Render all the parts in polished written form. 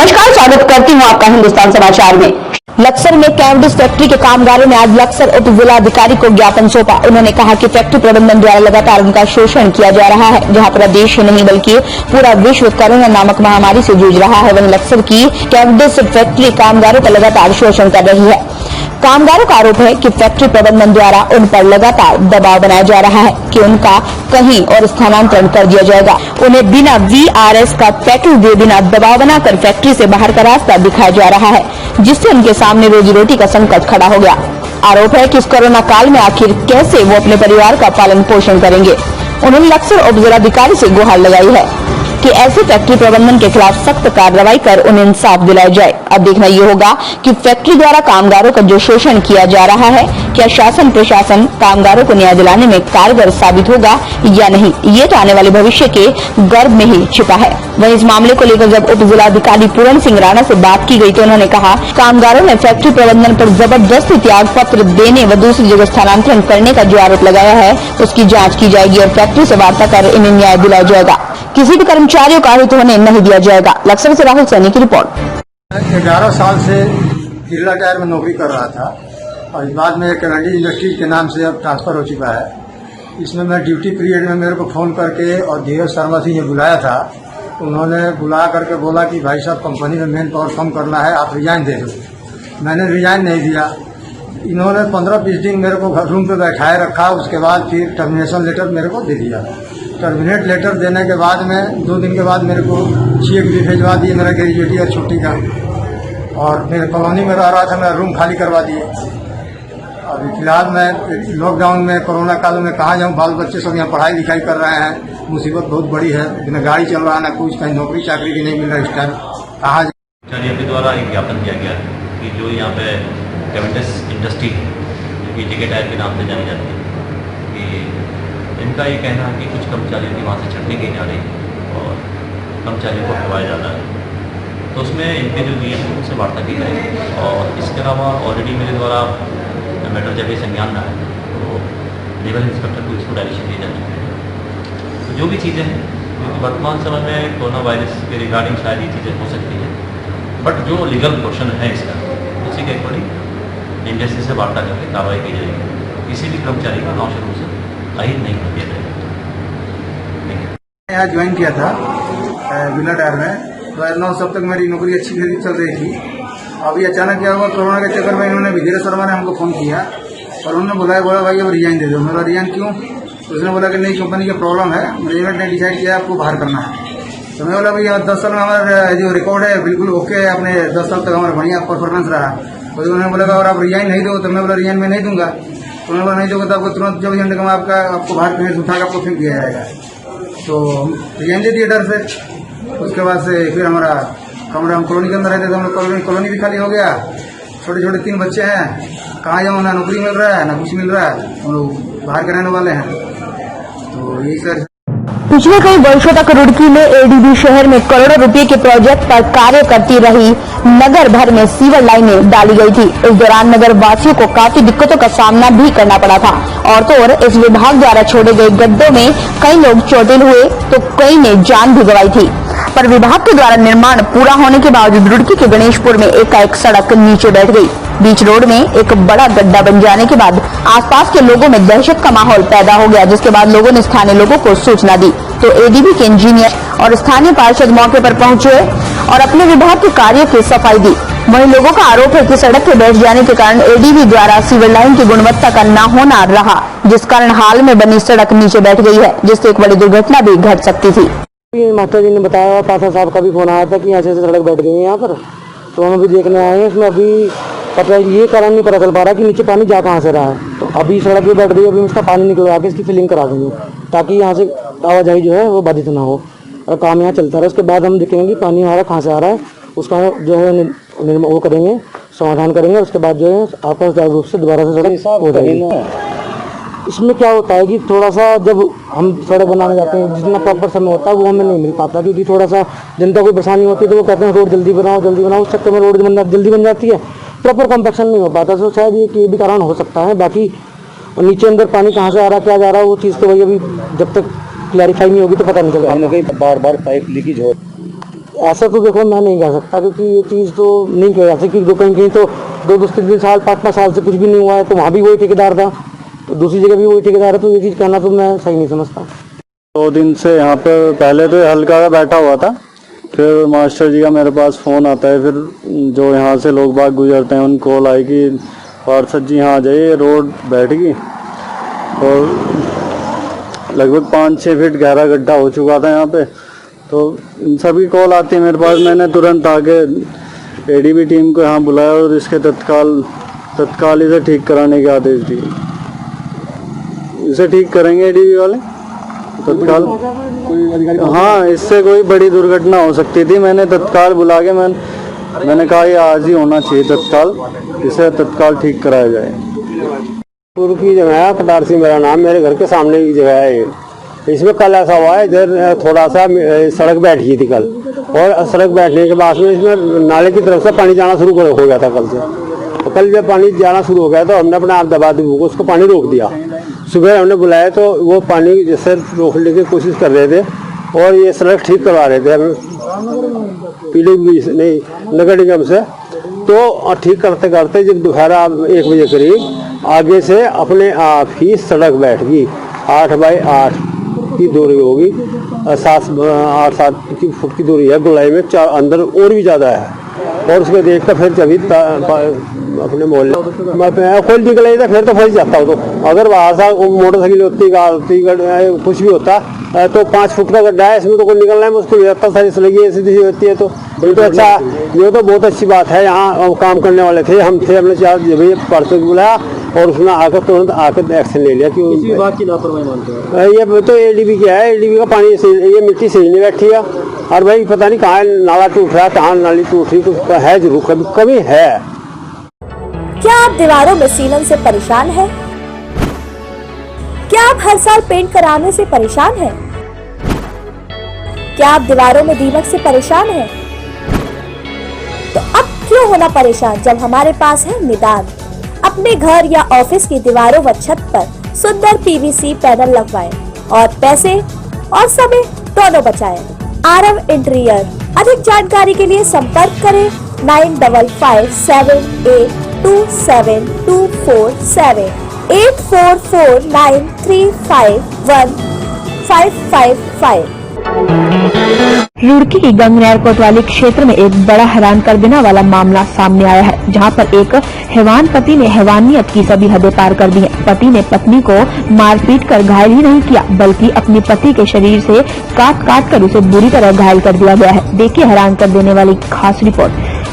नमस्कार, स्वागत करती हूँ आपका हिंदुस्तान समाचार में। लक्सर में कैवेंडिश फैक्ट्री के कामगारों ने आज लक्सर उप जिला अधिकारी को ज्ञापन सौंपा। उन्होंने कहा कि फैक्ट्री प्रबंधन द्वारा लगातार उनका शोषण किया जा रहा है। जहां पूरा देश ही नहीं बल्कि पूरा विश्व कोरोना नामक महामारी से जूझ रहा है, वहीं लक्सर की कैवेंडिश फैक्ट्री कामगारों का लगातार शोषण कर रही है। कामगारों का आरोप है कि फैक्ट्री प्रबंधन द्वारा उन पर लगातार दबाव बनाया जा रहा है कि उनका कहीं और स्थानांतरण कर दिया जाएगा। उन्हें बिना VRS का पैकेज दिए बिना दबाव बनाकर फैक्ट्री से बाहर का रास्ता दिखाया जा रहा है, जिससे उनके सामने रोजी रोटी का संकट खड़ा हो गया। आरोप है कि इस कोरोना काल में आखिर कैसे वो अपने परिवार का पालन पोषण करेंगे। उन्होंने लक्सर उप जिलाधिकारी से गुहार लगाई है कि ऐसे फैक्ट्री प्रबंधन के खिलाफ सख्त कार्रवाई कर उन्हें इंसाफ दिलाया जाए। अब देखना ये होगा कि फैक्ट्री द्वारा कामगारों का जो शोषण किया जा रहा है, क्या शासन प्रशासन कामगारों को न्याय दिलाने में कारगर साबित होगा या नहीं, ये तो आने वाले भविष्य के गर्भ में ही छिपा है। वहीं इस मामले को लेकर जब उप जिलाधिकारी पूर्ण सिंह राणा से बात की गई तो उन्होंने कहा, कामगारों ने फैक्ट्री प्रबंधन पर जबरदस्ती त्याग पत्र देने व दूसरी जगह स्थानांतरण करने का जो आरोप लगाया है, उसकी जाँच की जाएगी और फैक्ट्री से वार्ता कर इन्हें न्याय दिलाया जाएगा। किसी भी कर्मचारियों का हित होने नहीं दिया जाएगा। लक्सर से राहुल सैनी की रिपोर्ट। 11 साल से बिरला टायर में नौकरी कर रहा था और इस बाद में कैवेंडिश इंडस्ट्रीज के नाम से अब ट्रांसफर हो चुका है। इसमें मैं ड्यूटी पीरियड में मेरे को फ़ोन करके और धीरज शर्मा सिंह ने बुलाया था। उन्होंने बुला करके बोला कि भाई साहब कंपनी में मैन पावर कम करना है, आप रिजाइन दे दो। मैंने रिजाइन नहीं दिया। इन्होंने 15-20 दिन मेरे को रूम पे बैठाए रखा। उसके बाद फिर टर्मिनेशन लेटर मेरे को दे दिया। टर्मिनेट लेटर देने के बाद में 2 दिन के बाद मेरे को चेक भी भिजवा दिए मेरा ग्रेजुएटी और छुट्टी का, और मेरे कॉलोनी में रह रहा था, मेरा रूम खाली करवा दिए। अभी फिलहाल मैं लॉकडाउन में कोरोना काल में कहाँ जाऊँ, बाल बच्चे सब यहाँ पढ़ाई लिखाई कर रहे हैं। मुसीबत बहुत बड़ी है, न गाड़ी चल रहा है, न कुछ, कहीं नौकरी चाकरी भी नहीं मिल रहा इस टाइम। कहाँ के द्वारा एक ज्ञापन दिया गया कि जो यहाँ पे कैवेंडिश इंडस्ट्री जो कि JK टायर के नाम से जानी जाती है, कि इनका ये कहना है कि कुछ कर्मचारियों की वहाँ से छटनी की जा रही है और कर्मचारियों को हटवाया जा रहा है। तो उसमें इनके जो नियम है उनसे वार्ता की जाएगी। और इसके अलावा ऑलरेडी मेरे द्वारा मैटर जब ये संज्ञान में है तो लेवल इंस्पेक्टर को इसको डायरेक्शन दिए जा चुके हैं। तो जो भी चीज़ें हैं, क्योंकि वर्तमान समय में कोरोना वायरस के रिगार्डिंग शायद ये चीज़ें हो सकती हैं, बट जो लीगल पोर्शन है इसका, उसी के अकॉर्डिंग इंडस्ट्री से वार्ता करके कार्रवाई की जाएगी। किसी भी कर्मचारी का अनावश्यक रूप से अहित नहीं कर दिया जाएगा। यहाँ ज्वाइन किया था बिरला टायर में, तो 9 सब तक मेरी नौकरी अच्छी चल रही थी। अभी अचानक क्या हुआ, कोरोना के चक्कर में इन्होंने धीरज शर्मा ने हमको फ़ोन किया और उन्होंने बोला भाई अब रिजाइन दे दो। मेरा रिजाइन क्यों? तो उसने बोला कि नहीं, कंपनी की प्रॉब्लम है, मैनेजमेंट ने डिसाइड किया आपको बाहर करना है। तो मैं बोला भाई 10 साल में हमारा जो रिकॉर्ड है बिल्कुल ओके है, अपने 10 साल तक हमारा बढ़िया परफॉर्मेंस रहा। तो उन्होंने बोला अगर आप रिजाइन नहीं दो, तो मैं बोला रिजाइन में नहीं दूंगा। तो उन्होंने बोला नहीं दोगे तो आपको तुरंत 24 घंटे में आपको बाहर कहीं उठा के आपको फेंक दिया जाएगा। तो रिजाइन दे दिए डर से। उसके बाद से फिर हमारा कमरा, हम कॉलोनी के अंदर रहते थे, हम कॉलोनी भी खाली हो गया। छोटे छोटे 3 बच्चे हैं, कहाँ जाऊँ, ना नौकरी मिल रहा है ना कुछ मिल रहा है, हम लोग बाहर के रहने वाले हैं। तो यही सर। पिछले कई वर्षों तक रुड़की में ADB शहर में करोड़ों रुपए के प्रोजेक्ट पर कार्य करती रही नगर भर में सीवर लाइनें डाली गई थी। इस दौरान नगर वासियों को काफी दिक्कतों का सामना भी करना पड़ा था। और तो और इस विभाग द्वारा छोड़े गए गड्ढों में कई लोग चोटिल हुए तो कई ने जान भी गंवाई थी। पर विभाग के द्वारा निर्माण पूरा होने के बावजूद रुड़की के गणेशपुर में एकाएक सड़क नीचे बैठ गई। बीच रोड में एक बड़ा गड्ढा बन जाने के बाद आसपास के लोगों में दहशत का माहौल पैदा हो गया, जिसके बाद लोगों ने स्थानीय लोगों को सूचना दी। तो ADB के इंजीनियर और स्थानीय पार्षद मौके पर पहुंचे और अपने विभाग के कार्य की सफाई दी। वहीं लोगों का आरोप है कि सड़क के बैठ जाने के कारण ADB द्वारा सीवर लाइन की गुणवत्ता का न होना रहा, जिस कारण हाल में बनी सड़क नीचे बैठ गई है, जिससे एक बड़ी दुर्घटना भी घट सकती थी। मास्टर जी ने बताया और पासा साहब का भी फोन आया था कि ऐसे सड़क बैठ गई है यहाँ पर, तो हम अभी देखने आए हैं। इसमें अभी पता ये कारण नहीं पता चल पा रहा कि नीचे पानी जा कहाँ से रहा है। तो अभी सड़क भी बैठ गई, अभी इसका पानी निकलवा के इसकी फिलिंग करा देंगे ताकि यहाँ से आवाजाही जो है वो बाधित ना हो और काम यहाँ चलता रहे। उसके बाद हम देखेंगे कि पानी हमारा कहाँ से आ रहा है, उसका जो है वो करेंगे, समाधान करेंगे। उसके बाद जो है आपका सुचारू रूप से दोबारा से सड़क हो जाएगी। इसमें क्या होता है कि थोड़ा सा जब हम सड़क बनाने जाते हैं, जितना प्रॉपर समय होता है वो हमें नहीं मिल पाता, क्योंकि थोड़ा सा जनता को परेशानी होती है तो वो कहते हैं रोड जल्दी बनाओ। उस चक्कर में रोड जल्दी बन जाती है, प्रॉपर कॉम्पैक्शन नहीं हो पाता। तो शायद ये भी कारण हो सकता है। बाकी नीचे अंदर पानी कहाँ से आ रहा है, क्या जा रहा है, वो चीज़ तो वही अभी जब तक क्लैरिफाई नहीं होगी तो पता नहीं चलेगा। बार बार पाइप लीकेज हो ऐसा तो देखो मैं नहीं कह सकता, क्योंकि ये चीज़ तो नहीं कह सकती, क्योंकि कहीं कहीं तो 2-3 साल 5-5 साल से कुछ भी नहीं हुआ है, तो वहाँ भी वही ठेकेदार था, तो दूसरी जगह भी वही ठेकेदार है, तो ये चीज़ कहना तो मैं सही नहीं समझता। 2 दिन से यहाँ पर पहले तो हल्का का बैठा हुआ था, फिर मास्टर जी का मेरे पास फ़ोन आता है, फिर जो यहाँ से लोग बाग गुजरते हैं उनको कॉल आई कि पार्षद जी यहाँ आ जाइए, रोड बैठ गई और लगभग 5-6 फीट गहरा गड्ढा हो चुका था यहाँ पे। तो इन सभी कॉल आती है मेरे पास, मैंने तुरंत आके एडीबी टीम को यहाँ बुलाया और इसके तत्काल इसे ठीक कराने के आदेश दिए। इसे ठीक करेंगे एडीबी वाले तत्काल। हाँ, इससे कोई बड़ी दुर्घटना हो सकती थी, मैंने तत्काल बुला के मैंने कहा ये आज ही होना चाहिए तत्काल, इसे तत्काल ठीक कराया जाए। पूर्व की जगह है कटारसी, मेरा नाम, मेरे घर के सामने की जगह है ये। इसमें कल ऐसा हुआ है, इधर थोड़ा सा सड़क बैठ गई थी कल, और सड़क बैठने के बाद में इसमें नाले की तरफ से पानी जाना शुरू हो गया था कल से। तो कल जब पानी जाना शुरू हो गया तो हमने अपने आप दबा दी को उसको पानी रोक दिया। सुबह हमने बुलाया तो वो पानी जैसे रोकने की कोशिश कर रहे थे और ये सड़क ठीक करवा रहे थे नगर निगम से। तो ठीक करते करते जब दोपहर 1 बजे करीब आगे से अपने आप ही सड़क बैठ गई। 8 बाई 8 की दूरी होगी, 7-8 फुट की दूरी है गोलाई में, 4 अंदर और भी ज़्यादा है। और उसको देख कर फिर जब अपने मोहल्ले खोल निकला था, फिर तो फंस जाता हो। तो अगर वहाँ से मोटरसाइकिल होती कुछ भी होता तो 5 फुट का गड्ढा है, इसमें तो कोई निकलना है मुश्किल रहता, सारी सड़कें ऐसी होती है। तो ये तो अच्छा, ये तो बहुत अच्छी बात है। यहाँ काम करने वाले थे, हम थे, हमने 4 बजे परसों बुलाया और उसने आकर तुरंत आकर एक्शन ले लिया। कि किसी बात की लापरवाही मानते हैं? ये तो एडीबी क्या है, एडीबी का पानी ये मिट्टी सही नहीं बैठी है, और भाई पता नहीं कहाँ नाला टूट रहा है, कहाँ नाली टूट रही, कुछ है जरूर कमी है। क्या आप दीवारों में सीलन से परेशान हैं? क्या आप हर साल पेंट कराने से परेशान हैं? क्या आप दीवारों में दीमक से परेशान हैं? तो अब क्यों होना परेशान जब हमारे पास है निदान। अपने घर या ऑफिस की दीवारों व छत पर सुंदर पीवीसी पैनल लगवाएं और पैसे और समय दोनों बचाएं। आरव इंटीरियर। अधिक जानकारी के लिए संपर्क करें 9557827247 8449351555। रुड़की की गंगनहर कोतवाली क्षेत्र में एक बड़ा हैरान कर देने वाला मामला सामने आया है, जहां पर एक हैवान पति ने हैवानियत की सभी हदें पार कर दी हैं। पति ने पत्नी को मारपीट कर घायल ही नहीं किया, बल्कि अपने पति के शरीर से काट कर उसे बुरी तरह घायल कर दिया गया है। देखिए हैरान कर देने वाली खास रिपोर्ट।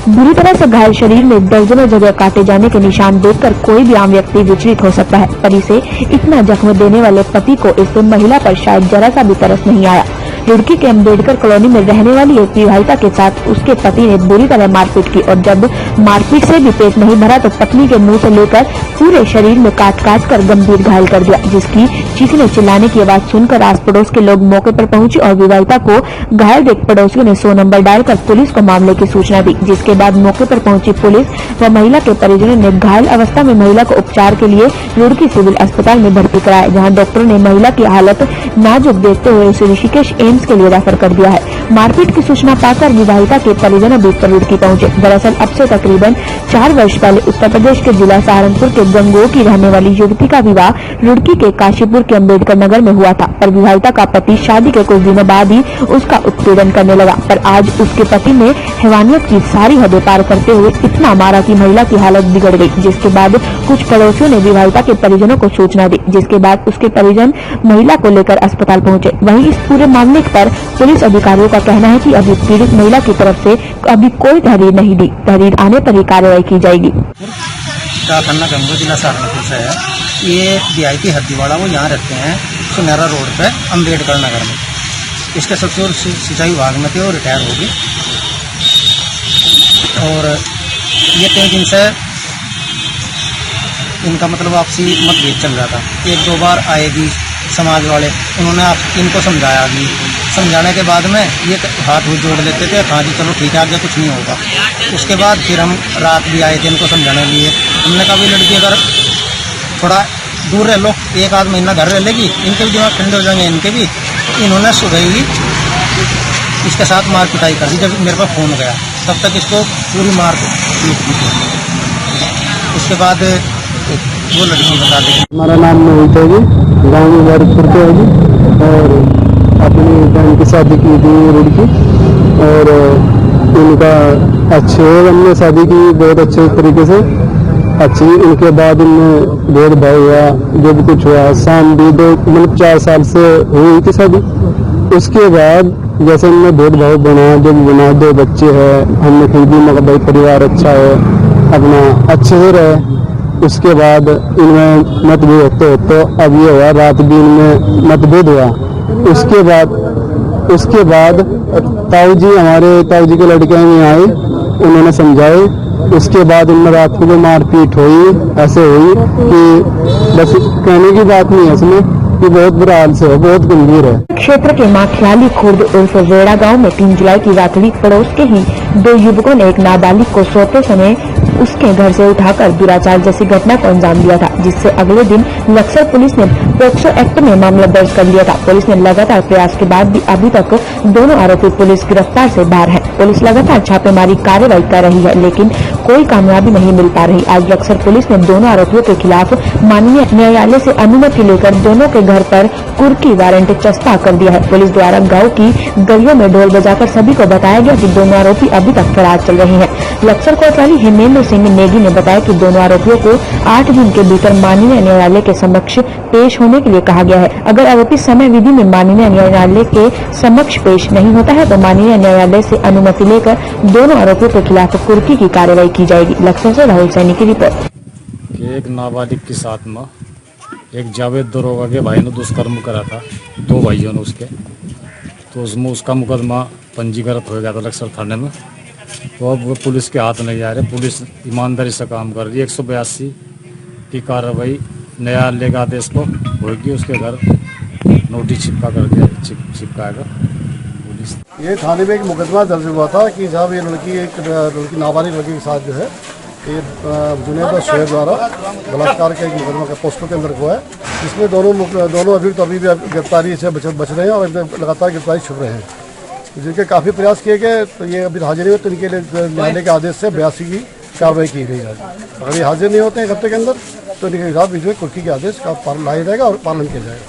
बुरी तरह से घायल शरीर में दर्जनों जगह काटे जाने के निशान देखकर कोई भी आम व्यक्ति विचलित हो सकता है, पर इसे इतना जख्म देने वाले पति को इस महिला पर शायद जरा सा भी तरस नहीं आया। रुड़की के अम्बेडकर कॉलोनी में रहने वाली एक विवाहिता के साथ उसके पति ने बुरी तरह मारपीट की, और जब मारपीट से भी पेट नहीं भरा तो पत्नी के मुंह से लेकर पूरे शरीर में काट कर गंभीर घायल कर दिया, जिसकी चीखने चिल्लाने की आवाज सुनकर आस पड़ोस के लोग मौके पर पहुंचे और विवाहिता को घायल देख पड़ोसियों ने 100 नंबर डायल कर पुलिस को मामले की सूचना दी। जिसके बाद मौके पर पहुंची पुलिस व महिला के परिजनों ने घायल अवस्था में महिला को उपचार के लिए रुड़की सिविल अस्पताल में भर्ती कराया, जहां डॉक्टरों ने महिला की हालत नाजुक देखते हुए उसे ऋषिकेश एम्स के लिए रेफर कर दिया है। मारपीट की सूचना पाकर विवाहिता के परिजन भी रुड़की पहुंचे। दरअसल अब से तकरीबन 4 वर्ष पहले उत्तर प्रदेश के जिला सहारनपुर के गंगोह की रहने वाली युवती का विवाह रुड़की के काशीपुर के अम्बेडकर नगर में हुआ था, पर विवाहिता का पति शादी के कुछ दिनों बाद ही उसका उत्पीड़न करने लगा। पर आज उसके पति ने हैवानियत की सारी हदें पार करते हुए इतना मारा कि महिला की हालत बिगड़ गई, जिसके बाद कुछ पड़ोसियों ने विवाहिता के परिजनों को सूचना दी, जिसके बाद उसके परिजन महिला को लेकर अस्पताल पहुंचे। वहीं इस पूरे मामले पर पुलिस अधिकारियों का कहना है कि अभी पीड़ित महिला की तरफ से अभी कोई तहरीर नहीं दी, तहरीर आने पर ही कार्रवाई की जाएगी। खन्ना गंगोह जिला सहारनपुर से है। ये वीआईपी हद्दीवाड़ा वो यहाँ रहते हैं सुनहरा रोड पे अम्बेडकर नगर में। इसके सचिव सिंचाई विभाग में थे और रिटायर हो गए, और ये 3 दिन से इनका मतलब आपसी मतभेद चल रहा था। 1-2 बार आएगी समाज वाले, उन्होंने इनको समझाया भी, समझाने के बाद में ये हाथ जोड़ लेते थे, हाँ जी चलो ठीक है आगे कुछ नहीं होगा। उसके बाद फिर हम रात भी आए थे इनको समझाने के लिए। हमने कहा भी लड़की अगर थोड़ा दूर रह लो, 1 आध महीना घर रह लेगी, इनके भी दिमाग ठंडे हो जाएंगे, इनके भी। इन्होंने सुबह ही इसके साथ मार पिटाई कर दी। जब मेरे पास फ़ोन गया तब तक इसको पूरी मार पीट दी थी। उसके बाद वो लड़की बता दी। हमारा नाम मोहित है जी, गाँव मुबारकपुर के है जी, और अपनी बहन की शादी की थी लड़की, और उनका अच्छे हमने शादी की बहुत अच्छे तरीके से अच्छी। उनके बाद उनमें भेदभाव हुआ, जो भी कुछ हुआ, शाम भी 4 साल से हुई थी शादी। उसके बाद जैसे उनमें भेदभाव बना, जब बना 2 बच्चे हैं, हमने फिर भी मगर भाई परिवार अच्छा है, अपना अच्छे से रहे। उसके बाद इनमें मतभेद होते अब ये हुआ, रात भी इनमें मतभेद हुआ। उसके बाद ताऊ जी, हमारे ताऊ जी के लड़के में आए, उन्होंने समझाए। उसके बाद इनमें रात को जो मारपीट हुई, ऐसे हुई कि बस कहने की बात नहीं है इसमें, कि बहुत बुरा हाल से है, बहुत गंभीर है। क्षेत्र के माखलाली खुर्द उर्फ वेड़ा गांव में 3 जुलाई की रात पड़ोस के ही 2 युवकों ने एक नाबालिग को सोते समय उसके घर से उठाकर दुराचार जैसी घटना को अंजाम दिया था, जिससे अगले दिन लक्सर पुलिस ने पोक्सो एक्ट में मामला दर्ज कर लिया था। पुलिस ने लगातार प्रयास के बाद भी अभी तक दोनों आरोपी पुलिस गिरफ्तार से बाहर है। पुलिस लगातार छापेमारी कार्रवाई कर रही है, लेकिन कोई कामयाबी नहीं मिल पा रही। आज लक्सर पुलिस ने दोनों आरोपियों के खिलाफ माननीय न्यायालय से अनुमति लेकर दोनों के घर पर कुर्की वारंट चस्पा कर दिया है। पुलिस द्वारा गाँव की गलियों में ढोल बजाकर सभी को बताया गया कि दोनों आरोपी अभी तक फरार चल रहे हैं। लक्सर कोतवाली हेमेंद्र सिंह नेगी ने बताया कि दोनों आरोपियों को 8 दिन के भीतर माननीय न्यायालय के समक्ष पेश होने के लिए कहा गया है। अगर आरोपी समय विधि में माननीय न्यायालय के समक्ष पेश नहीं होता है तो माननीय न्यायालय से अनुमति लेकर दोनों आरोपियों के खिलाफ कुर्की की कार्रवाई की जाएगी। लक्सर से राहुल सैनी की रिपोर्ट। एक नाबालिग के साथ में एक जावेद दरोगा के भाई ने दुष्कर्म करा था, 2 भाइयों ने उसके, तो उसमें उसका मुकदमा पंजीकृत हो गया था लक्सर थाने में। तो अब वो पुलिस के हाथ नहीं आ रहे, पुलिस ईमानदारी से काम कर रही है। 182 की कार्रवाई न्यायालय का आदेश को होगी, उसके घर नोटिस चिपकाएगा पुलिस। ये थाने में एक मुकदमा दर्ज हुआ था कि जब ये लड़की नाबालिग लड़की के साथ जो है ये जुनेद शेर द्वारा बलात्कार का एक मुकदमा का पोस्को के अंदर हुआ है, जिसमें दोनों अभियुक्त अभी भी गिरफ्तारी से बच रहे हैं और लगातार गिरफ्तारी छुप रहे हैं। जिनके काफ़ी प्रयास किए गए तो ये अभी हाजिर नहीं होते, इनके लिए न्यायालय के आदेश से 82 की कार्रवाई की गई है। अगर ये हाजिर नहीं होते हैं एक हफ्ते के अंदर तो इनके खिलाफ बीच में कुर्की के आदेश का पालन लाया जाएगा और पालन किया जाएगा।